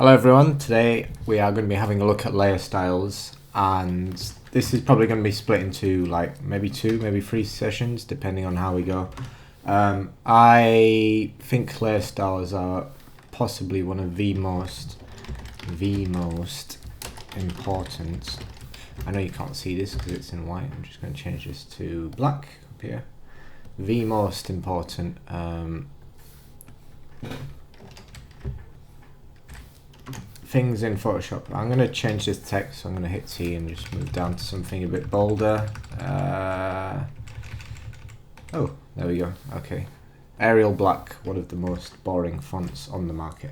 Hello everyone, today we are going to be having a look at layer styles, and this is probably going to be split into like maybe 2, maybe 3 sessions depending on how we go. I think layer styles are possibly one of the most important. I know you can't see this because it's in white. I'm just going to change this to black up here. The most important things in Photoshop. I'm going to change this text, so I'm going to hit T and just move down to something a bit bolder. Oh, there we go. Okay. Arial Black, one of the most boring fonts on the market.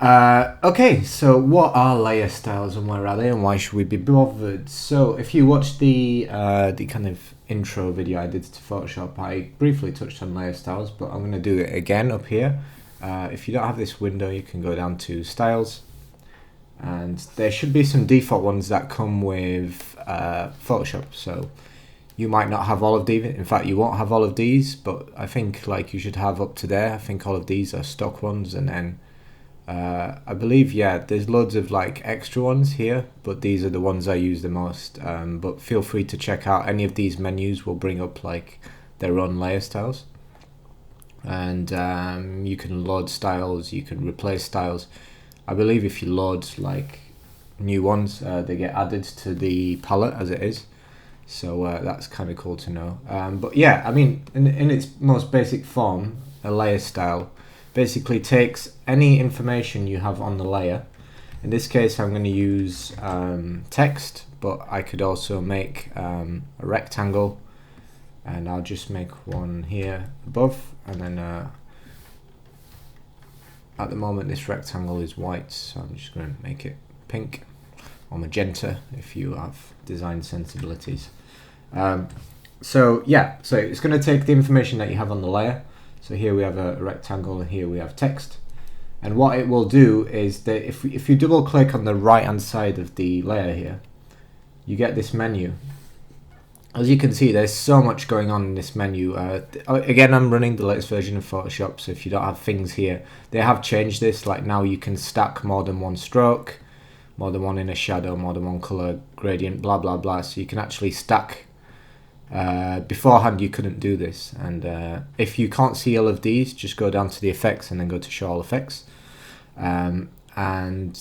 Okay, so what are layer styles and where are they and why should we be bothered? So if you watched the kind of intro video I did to Photoshop, I briefly touched on layer styles, but I'm going to do it again up here. If you don't have this window, you can go down to styles, and there should be some default ones that come with Photoshop. So you might not have all of these. In fact, you won't have all of these, but I think like you should have up to there. I think all of these are stock ones, and then I believe, yeah, there's loads of like extra ones here, but these are the ones I use the most. But feel free to check out any of these menus. Will bring up like their own layer styles. And you can load styles, you can replace styles. I believe if you load like new ones, they get added to the palette as it is, so that's kind of cool to know. But yeah, I mean, in its most basic form, a layer style basically takes any information you have on the layer. In this case, I'm going to use text, but I could also make a rectangle, and I'll just make one here above, and then at the moment this rectangle is white, so I'm just going to make it pink or magenta if you have design sensibilities. So yeah, so it's going to take the information that you have on the layer. So here we have a rectangle, and here we have text, and what it will do is that if you double click on the right hand side of the layer here, you get this menu. As you can see, there's so much going on in this menu. Again, I'm running the latest version of Photoshop, so if you don't have things here, they have changed this. Like now you can stack more than one stroke, more than one inner shadow, more than one color gradient, blah, blah, blah. So you can actually stack. Beforehand, you couldn't do this. And if you can't see all of these, just go down to the effects and then go to show all effects. And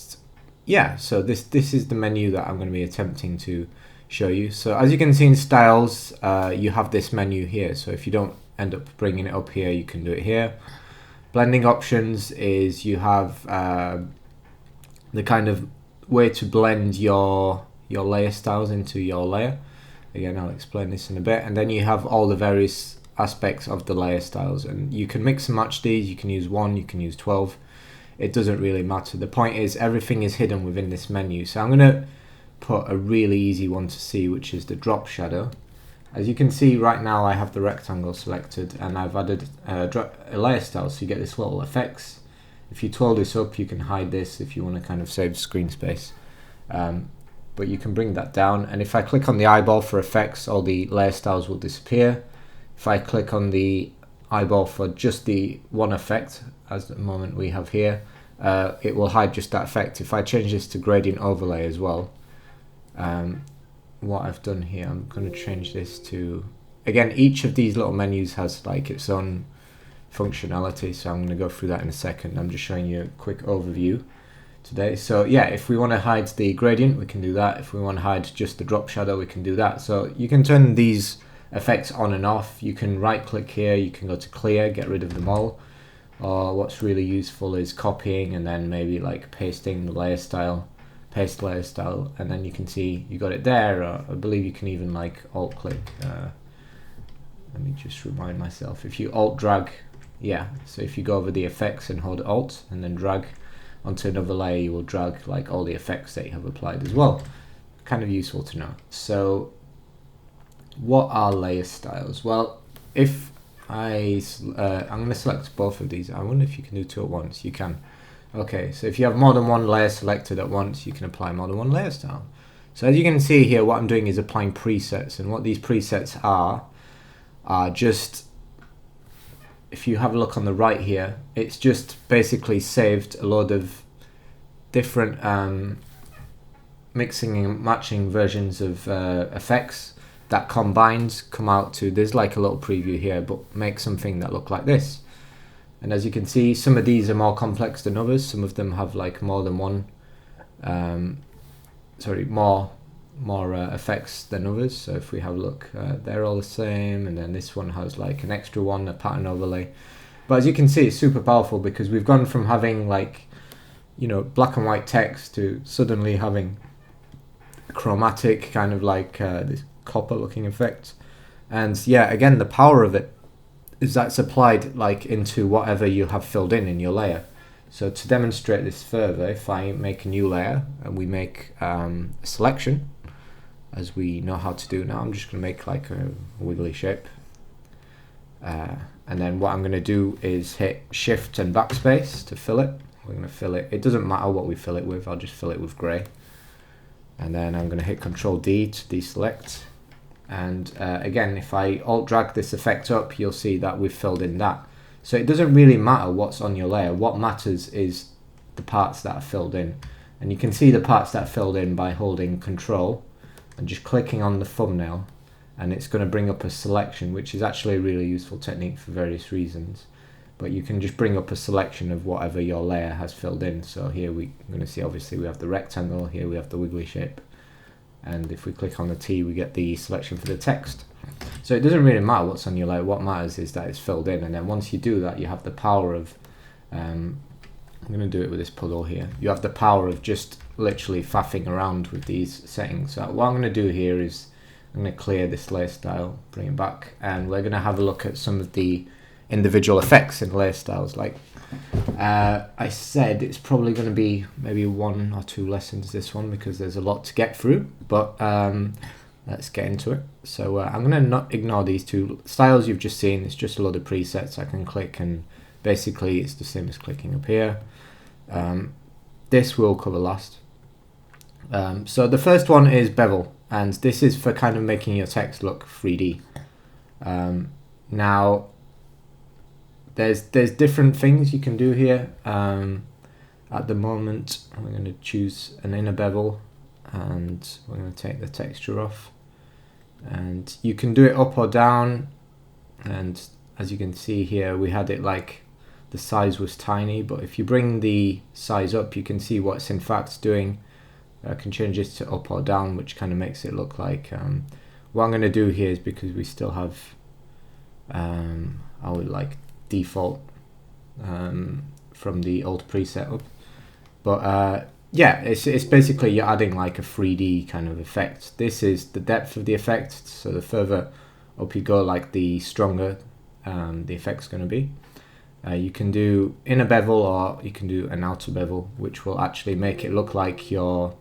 yeah, so this is the menu that I'm going to be attempting to show you. So as you can see in styles, you have this menu here. So if you don't end up bringing it up here, you can do it here. Blending options is you have the kind of way to blend your layer styles into your layer. Again, I'll explain this in a bit. And then you have all the various aspects of the layer styles, and you can mix and match these. You can use 1, you can use 12. It doesn't really matter. The point is everything is hidden within this menu. So I'm going to put a really easy one to see, which is the drop shadow. As you can see right now, I have the rectangle selected, and I've added a layer style, so you get this little effects. If you twirl this up, you can hide this if you want to kind of save screen space, but you can bring that down. And if I click on the eyeball for effects, all the layer styles will disappear. If I click on the eyeball for just the one effect, as the moment we have here, it will hide just that effect. If I change this to gradient overlay as well, what I've done here, I'm going to change this to, again, each of these little menus has like its own functionality, so I'm going to go through that in a second. I'm just showing you a quick overview today. So yeah, if we want to hide the gradient, we can do that. If we want to hide just the drop shadow, we can do that. So you can turn these effects on and off. You can right click here, you can go to clear, get rid of them all, or what's really useful is copying and then maybe like pasting the layer style, paste layer style, and then you can see you got it there. Or I believe you can even like alt click. Let me just remind myself. If you alt drag, yeah, so if you go over the effects and hold alt and then drag onto another layer, you will drag like all the effects that you have applied as well. Kind of useful to know. So what are layer styles? Well, if I'm going to select both of these. I wonder if you can do 2 at once. You can. Okay, so if you have more than one layer selected at once, you can apply more than one layer style. So as you can see here, what I'm doing is applying presets, and what these presets are just if you have a look on the right here, it's just basically saved a load of different mixing and matching versions of effects that combined come out to, there's like a little preview here, but make something that look like this. And as you can see, some of these are more complex than others. Some of them have like more than one, more effects than others. So if we have a look, they're all the same, and then this one has like an extra one, a pattern overlay. But as you can see, it's super powerful because we've gone from having like, you know, black and white text to suddenly having chromatic, kind of like this copper looking effect. And yeah, again, the power of it is that it's applied like into whatever you have filled in your layer. So to demonstrate this further, if I make a new layer and we make a selection, as we know how to do now, I'm just going to make like a wiggly shape. And then what I'm going to do is hit Shift and Backspace to fill it. We're going to fill it. It doesn't matter what we fill it with. I'll just fill it with grey. And then I'm going to hit Control D to deselect. And again, if I alt drag this effect up, you'll see that we've filled in that. So it doesn't really matter what's on your layer. What matters is the parts that are filled in. And you can see the parts that are filled in by holding Control and just clicking on the thumbnail. And it's going to bring up a selection, which is actually a really useful technique for various reasons. But you can just bring up a selection of whatever your layer has filled in. So here we're going to see, obviously, we have the rectangle. Here we have the wiggly shape. And if we click on the T, we get the selection for the text. So it doesn't really matter what's on your layer. What matters is that it's filled in. And then once you do that, you have the power of, I'm going to do it with this puddle here. You have the power of just literally faffing around with these settings. So what I'm going to do here is I'm going to clear this layer style, bring it back, and we're going to have a look at some of the individual effects in layer styles. Like I said, it's probably going to be maybe 1 or 2 lessons this one because there's a lot to get through, but let's get into it. So I'm going to not ignore these 2 styles you've just seen. It's just a lot of presets I can click, and basically it's the same as clicking up here. This we'll cover last. So the first one is bevel, and this is for kind of making your text look 3D. Now there's different things you can do here. At the moment I'm going to choose an inner bevel, and we're going to take the texture off, and you can do it up or down. And as you can see here, we had it like the size was tiny, but if you bring the size up, you can see what it's in fact doing. I can change this to up or down, which kind of makes it look like what I'm going to do here is, because we still have our like default from the old preset up, but yeah, it's basically you're adding like a 3D kind of effect. This is the depth of the effect, so the further up you go, like the stronger the effect's going to be. You can do inner bevel, or you can do an outer bevel, which will actually make it look like your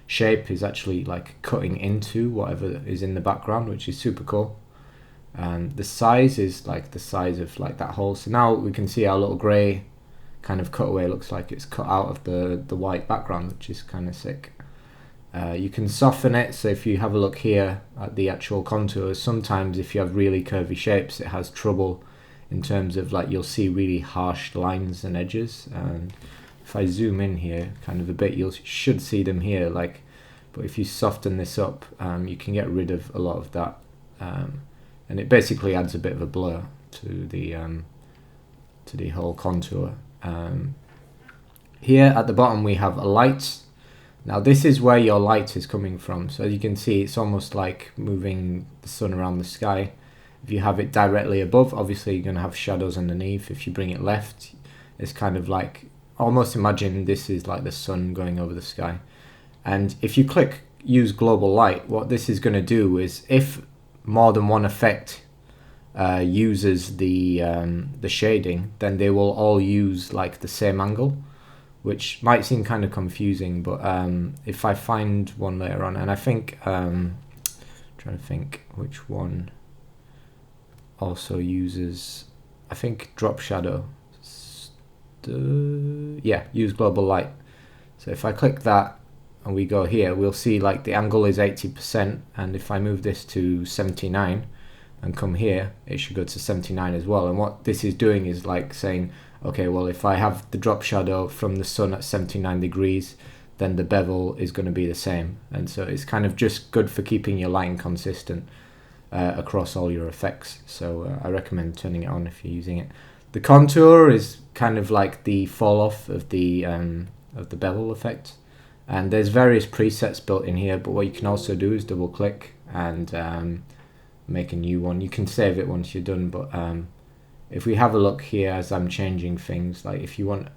shape is actually like cutting into whatever is in the background, which is super cool. And the size is like the size of like that hole. So now we can see our little grey kind of cutaway looks like it's cut out of the white background, which is kind of sick. You can soften it, so if you have a look here at the actual contours, sometimes if you have really curvy shapes, it has trouble in terms of like you'll see really harsh lines and edges. And if I zoom in here kind of a bit, you should see them here, like, but if you soften this up, you can get rid of a lot of that, and it basically adds a bit of a blur to the whole contour. Here at the bottom we have a light. Now this is where your light is coming from, so as you can see it's almost like moving the sun around the sky. If you have it directly above, obviously you're going to have shadows underneath. If you bring it left, it's kind of like, almost imagine this is like the sun going over the sky. And if you click use global light, what this is going to do is, if more than one effect uses the shading, then they will all use like the same angle, which might seem kind of confusing, but if I find one later on, and I think trying to think which one also uses, I think drop shadow, yeah, use global light. So if I click that and we go here, we'll see like the angle is 80%, and if I move this to 79, and come here, it should go to 79 as well. And what this is doing is like saying, okay, well, if I have the drop shadow from the sun at 79 degrees, then the bevel is going to be the same. And so it's kind of just good for keeping your lighting consistent across all your effects. So I recommend turning it on if you're using it. The contour is kind of like the fall off of the bevel effect. And there's various presets built in here, but what you can also do is double click and make a new one. You can save it once you're done, but if we have a look here as I'm changing things, like if you want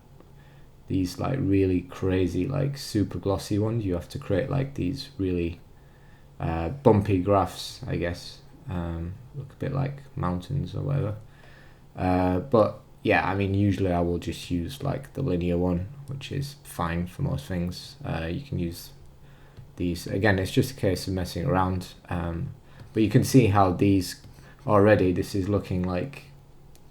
these like really crazy, like super glossy ones, you have to create like these really bumpy graphs, I guess. Look a bit like mountains or whatever. But yeah, I mean, usually I will just use like the linear one, which is fine for most things. You can use these. Again, it's just a case of messing around. But you can see how these already, this is looking like,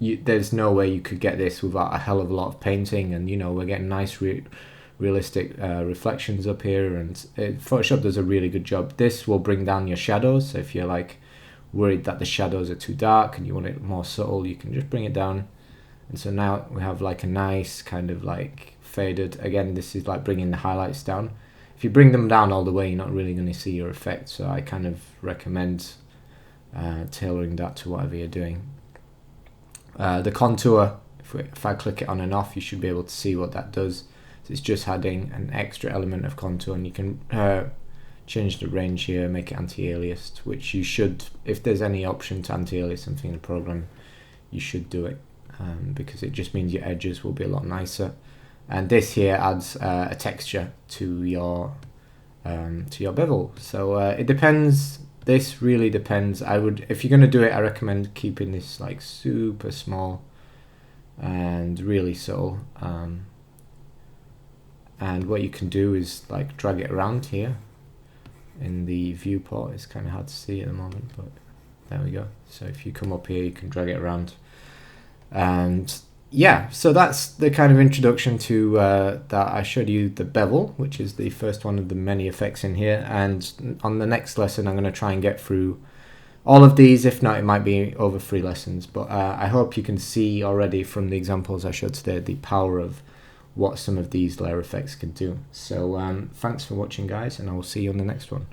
there's no way you could get this without a hell of a lot of painting. And, you know, we're getting nice realistic reflections up here. And Photoshop does a really good job. This will bring down your shadows. So if you're like worried that the shadows are too dark and you want it more subtle, you can just bring it down. And so now we have like a nice kind of like faded. Again, this is like bringing the highlights down. If you bring them down all the way, you're not really going to see your effect. So I kind of recommend tailoring that to whatever you're doing. The contour, if I click it on and off, you should be able to see what that does. So it's just adding an extra element of contour, and you can change the range here, make it anti-aliased, which you should, if there's any option to anti-alias something in the program, you should do it, because it just means your edges will be a lot nicer. And this here adds a texture to your bevel. So it depends. This really depends. If you're going to do it, I recommend keeping this like super small and really subtle. And what you can do is like drag it around here in the viewport. It's kind of hard to see at the moment, but there we go. So if you come up here, you can drag it around. And yeah, so that's the kind of introduction to that. I showed you the bevel, which is the first one of the many effects in here. And on the next lesson, I'm going to try and get through all of these. If not, it might be over 3 lessons. But I hope you can see already from the examples I showed today the power of what some of these layer effects can do. So thanks for watching, guys, and I will see you on the next one.